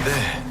There.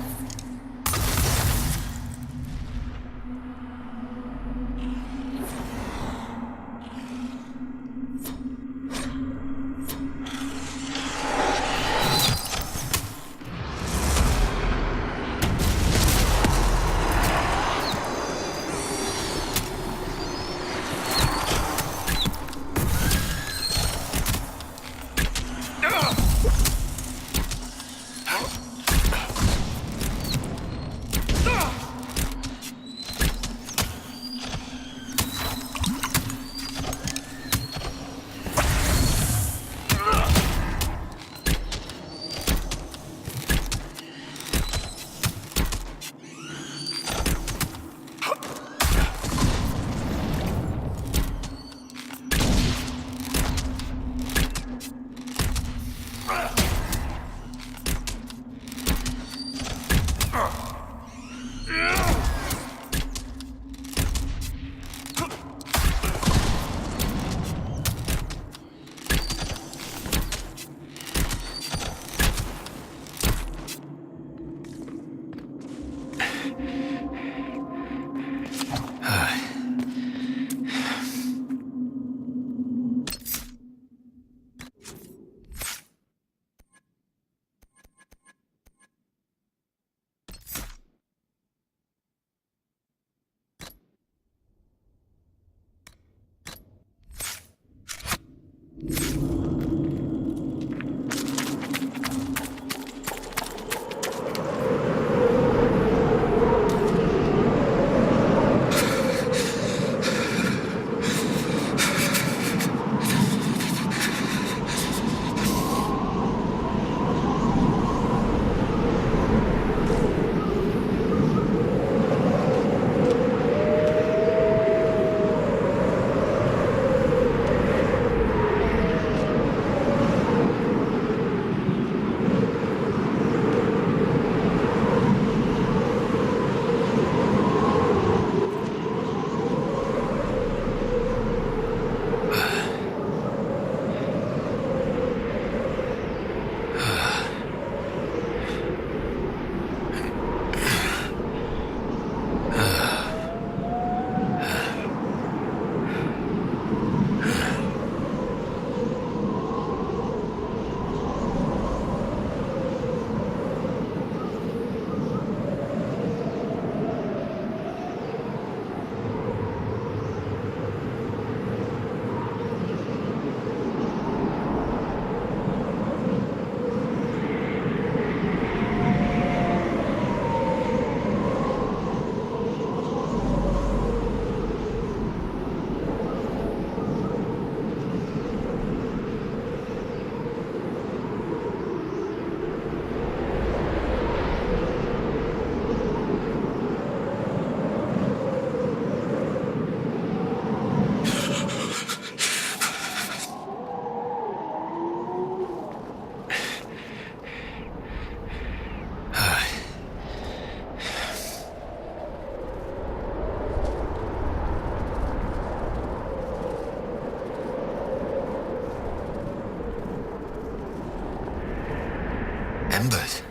Embers.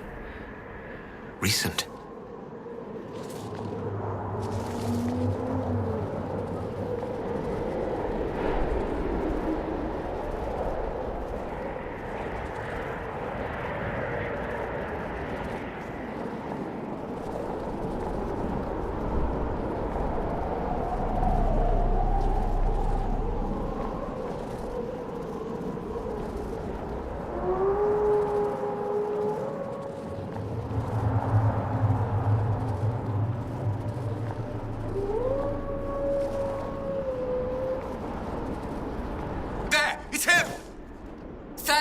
Recent.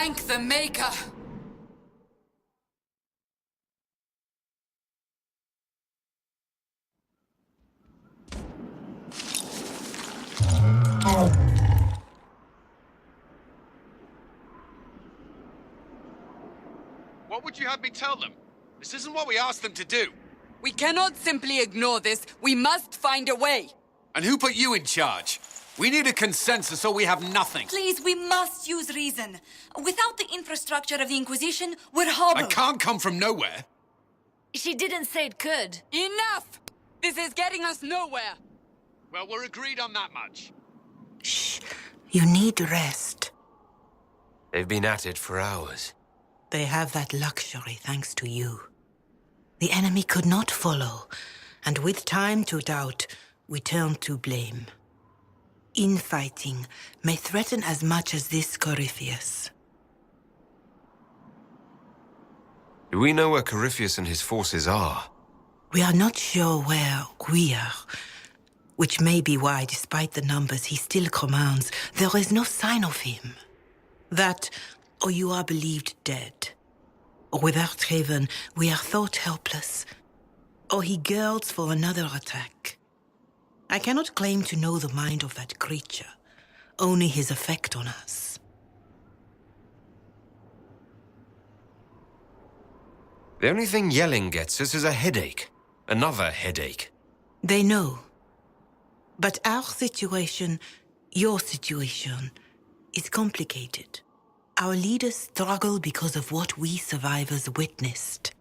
Thank the Maker! What would you have me tell them? This isn't what we asked them to do. We cannot simply ignore this. We must find a way. And who put you in charge? We need a consensus or we have nothing. Please, we must use reason. Without the infrastructure of the Inquisition, we're hobbled. I can't come from nowhere. She didn't say it could. Enough! This is getting us nowhere. Well, we're agreed on that much. Shh. You need rest. They've been at it for hours. They have that luxury thanks to you. The enemy could not follow, and with time to doubt, we turn to blame. Infighting may threaten as much as this Corypheus. Do we know where Corypheus and his forces are? We are not sure where we are, which may be why, despite the numbers he still commands, there is no sign of him. That, or you are believed dead. Or without Haven, we are thought helpless. Or he girds for another attack. I cannot claim to know the mind of that creature, only his effect on us. The only thing yelling gets us is a headache. Another headache. They know. But our situation, your situation, is complicated. Our leaders struggle because of what we survivors witnessed.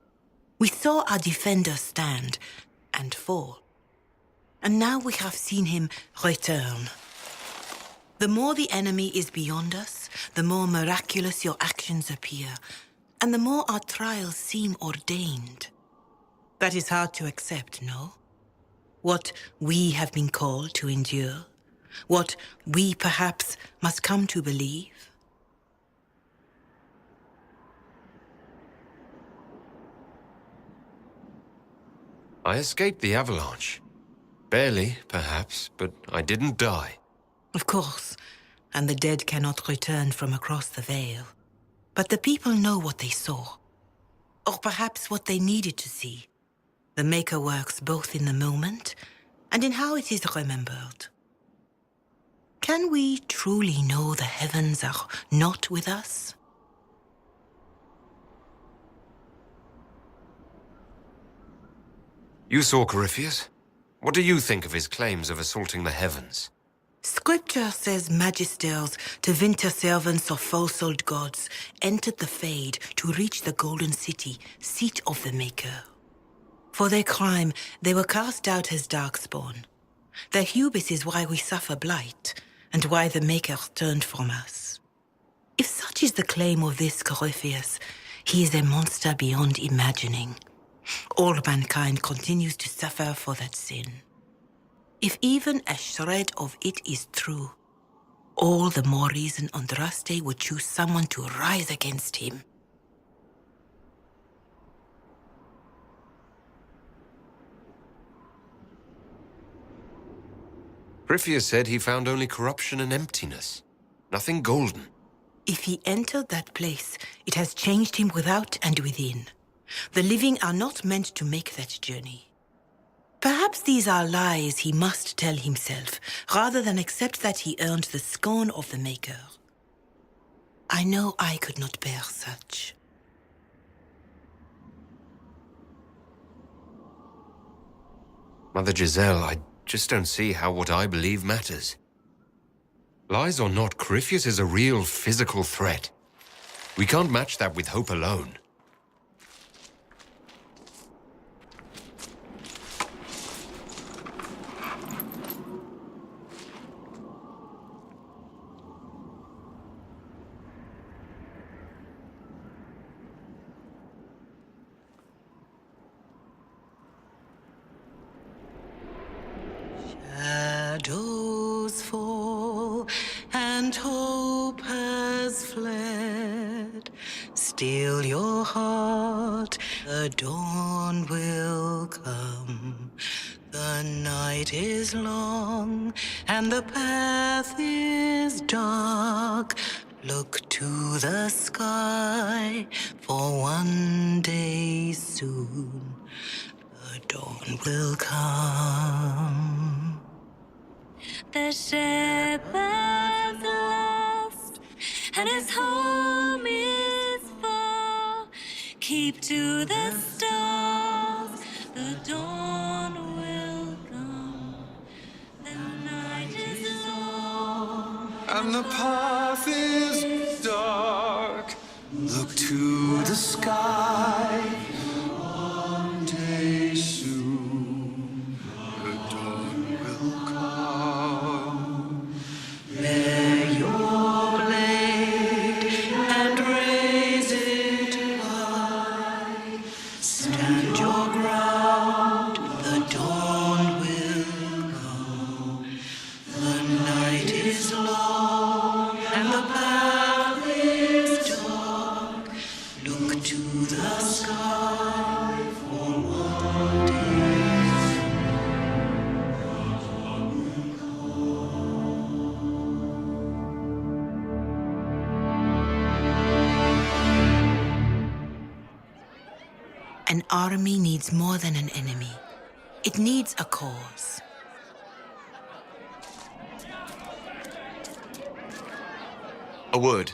We saw our defender stand and fall. And now we have seen him return. The more the enemy is beyond us, the more miraculous your actions appear, and the more our trials seem ordained. That is hard to accept, no? What we have been called to endure, what we perhaps must come to believe. I escaped the avalanche. Barely, perhaps, but I didn't die. Of course, and the dead cannot return from across the veil. But the people know what they saw, or perhaps what they needed to see. The Maker works both in the moment and in how it is remembered. Can we truly know the heavens are not with us? You saw Corypheus? What do you think of his claims of assaulting the heavens? Scripture says magisters, to winter servants of false-souled gods, entered the Fade to reach the Golden City, seat of the Maker. For their crime, they were cast out as darkspawn. Their hubris is why we suffer blight, and why the Maker turned from us. If such is the claim of this Corypheus, he is a monster beyond imagining. All mankind continues to suffer for that sin. If even a shred of it is true, all the more reason Andraste would choose someone to rise against him. Corypheus said he found only corruption and emptiness. Nothing golden. If he entered that place, it has changed him without and within. The living are not meant to make that journey. Perhaps these are lies he must tell himself, rather than accept that he earned the scorn of the Maker. I know I could not bear such. Mother Giselle, I just don't see how what I believe matters. Lies or not, Corypheus is a real physical threat. We can't match that with hope alone. Shadows fall and hope has fled. Still your heart, the dawn will come. The night is long and the path is dark. Look to the sky, for one day soon the dawn will come. The shepherd's lost, and his home is far. Keep to the stars, the dawn will come. The night is long, and the path is dark. Look to the sky. Stand your ground, the dawn will go. The night is long and the path is dark. Look to the sky for what is. An army needs more than an enemy. It needs a cause. A word.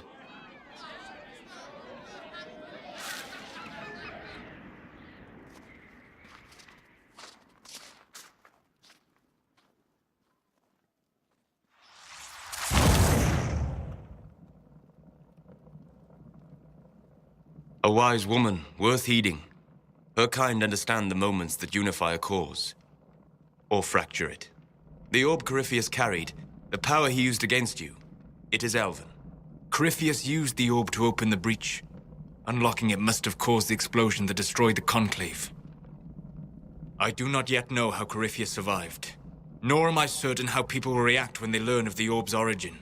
A wise woman, worth heeding. Her kind understand the moments that unify a cause. Or fracture it. The orb Corypheus carried, the power he used against you, it is elven. Corypheus used the orb to open the breach. Unlocking it must have caused the explosion that destroyed the Conclave. I do not yet know how Corypheus survived, nor am I certain how people will react when they learn of the orb's origin.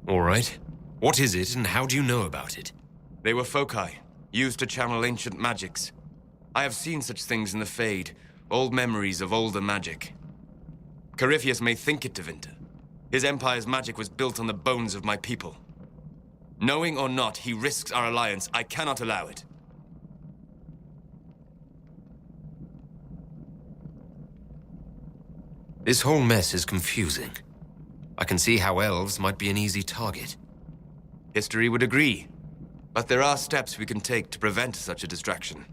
All right. What is it, and how do you know about it? They were foci, used to channel ancient magics. I have seen such things in the Fade, old memories of older magic. Corypheus may think it Tevinter. His empire's magic was built on the bones of my people. Knowing or not, he risks our alliance. I cannot allow it. This whole mess is confusing. I can see how elves might be an easy target. History would agree. But there are steps we can take to prevent such a distraction.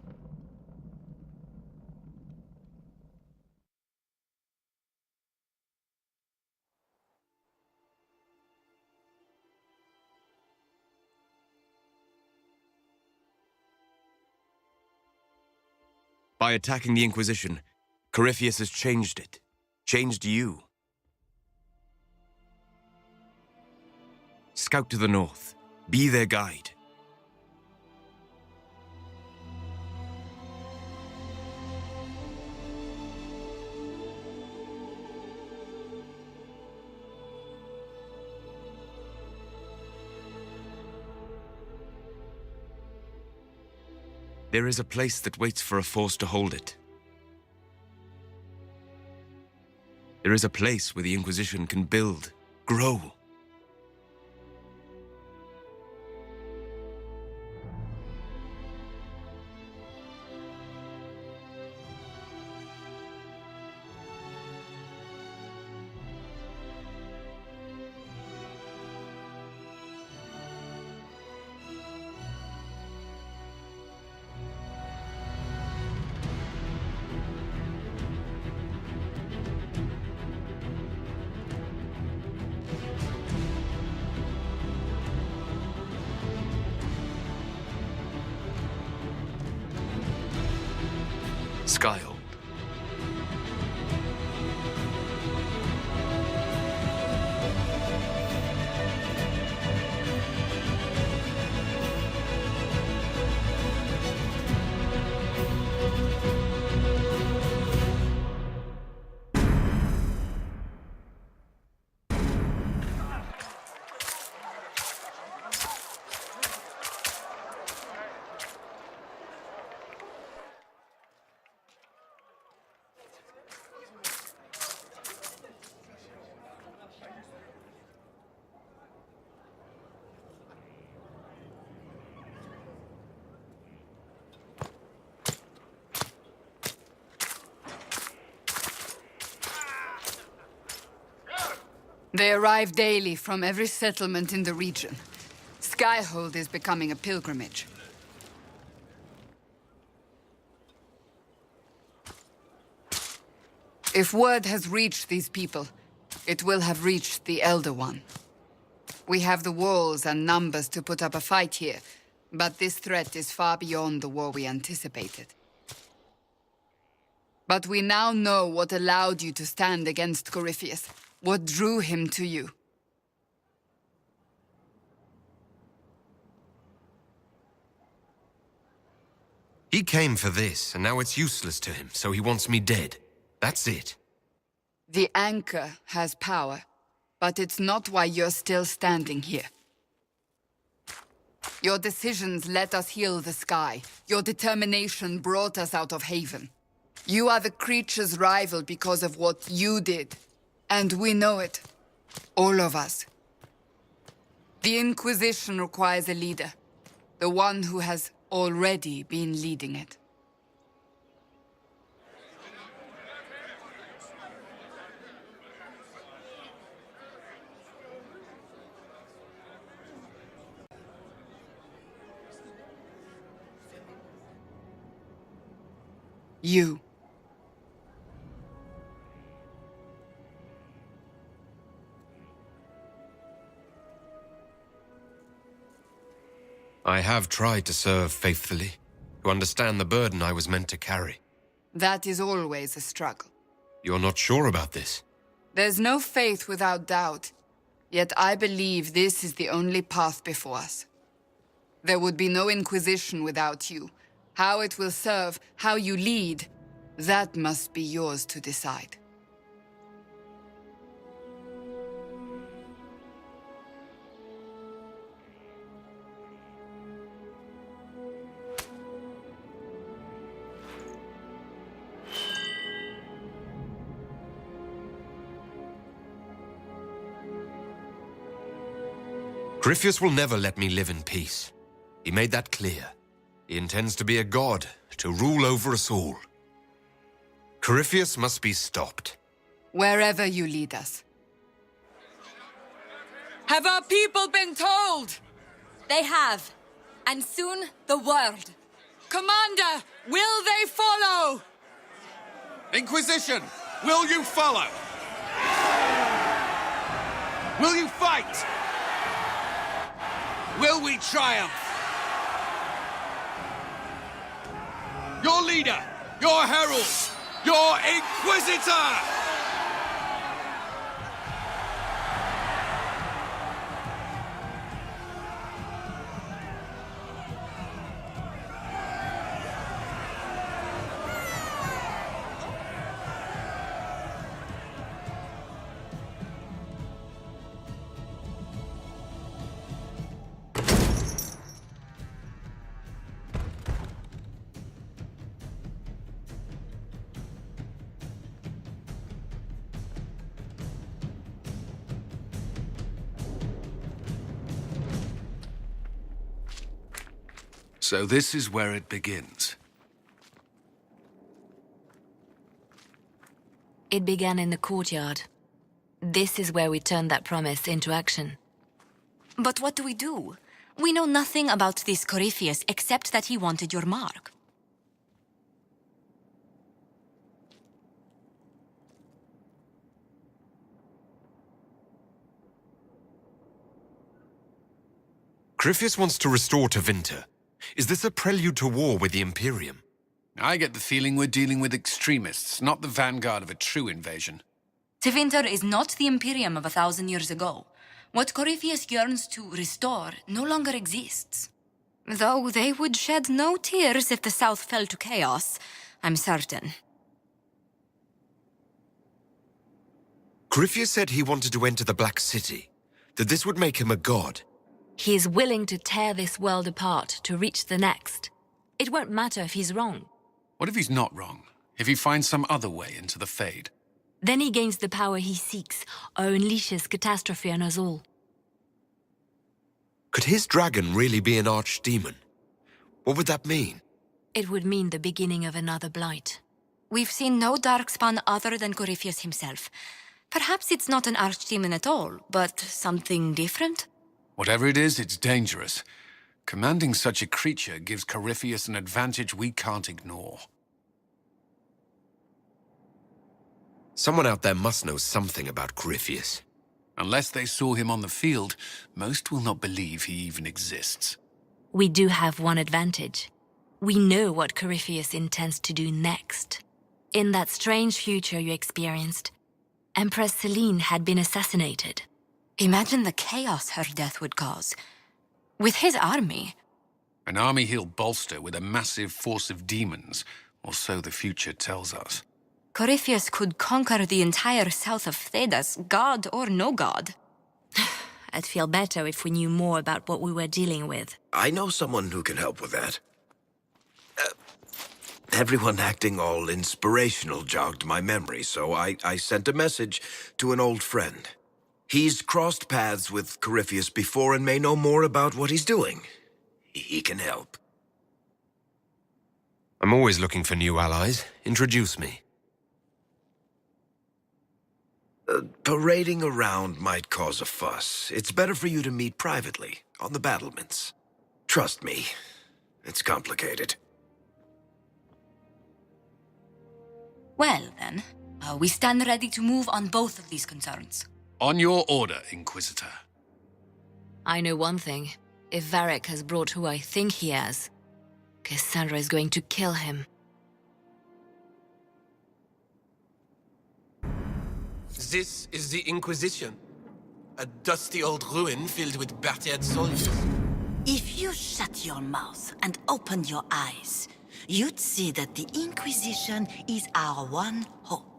By attacking the Inquisition, Corypheus has changed it. Changed you. Scout to the north. Be their guide. There is a place that waits for a force to hold it. There is a place where the Inquisition can build, grow. Skyhold. They arrive daily from every settlement in the region. Skyhold is becoming a pilgrimage. If word has reached these people, it will have reached the Elder One. We have the walls and numbers to put up a fight here, but this threat is far beyond the war we anticipated. But we now know what allowed you to stand against Corypheus, what drew him to you. He came for this, and now it's useless to him, so he wants me dead. That's it. The anchor has power, but it's not why you're still standing here. Your decisions let us heal the sky. Your determination brought us out of Haven. You are the creature's rival because of what you did. And we know it. All of us. The Inquisition requires a leader. The one who has already been leading it. You. I have tried to serve faithfully, to understand the burden I was meant to carry. That is always a struggle. You're not sure about this? There's no faith without doubt, yet I believe this is the only path before us. There would be no Inquisition without you. How it will serve, how you lead, that must be yours to decide. Corypheus will never let me live in peace. He made that clear. He intends to be a god, to rule over us all. Corypheus must be stopped. Wherever you lead us. Have our people been told? They have. And soon, the world. Commander, will they follow? Inquisition, will you follow? Will you fight? Will we triumph? Your leader, your herald, your Inquisitor! So this is where it begins. It began in the courtyard. This is where we turned that promise into action. But what do? We know nothing about this Corypheus except that he wanted your mark. Corypheus wants to restore Tevinter. Is this a prelude to war with the Imperium? I get the feeling we're dealing with extremists, not the vanguard of a true invasion. Tevinter is not the Imperium of 1,000 years ago. What Corypheus yearns to restore no longer exists. Though they would shed no tears if the South fell to chaos, I'm certain. Corypheus said he wanted to enter the Black City, that this would make him a god. He is willing to tear this world apart to reach the next. It won't matter if he's wrong. What if he's not wrong? If he finds some other way into the Fade? Then he gains the power he seeks, or unleashes catastrophe on us all. Could his dragon really be an archdemon? What would that mean? It would mean the beginning of another blight. We've seen no darkspawn other than Corypheus himself. Perhaps it's not an archdemon at all, but something different? Whatever it is, it's dangerous. Commanding such a creature gives Corypheus an advantage we can't ignore. Someone out there must know something about Corypheus. Unless they saw him on the field, most will not believe he even exists. We do have one advantage. We know what Corypheus intends to do next. In that strange future you experienced, Empress Selene had been assassinated. Imagine the chaos her death would cause. With his army. An army he'll bolster with a massive force of demons, or so the future tells us. Corypheus could conquer the entire south of Thedas, god or no god. I'd feel better if we knew more about what we were dealing with. I know someone who can help with that. Everyone acting all inspirational jogged my memory, so I sent a message to an old friend. He's crossed paths with Corypheus before and may know more about what he's doing. He can help. I'm always looking for new allies. Introduce me. Parading around might cause a fuss. It's better for you to meet privately, on the battlements. Trust me, it's complicated. Well, then, we stand ready to move on both of these concerns. On your order, Inquisitor. I know one thing. If Varric has brought who I think he has, Cassandra is going to kill him. This is the Inquisition. A dusty old ruin filled with battered soldiers. If you shut your mouth and opened your eyes, you'd see that the Inquisition is our one hope.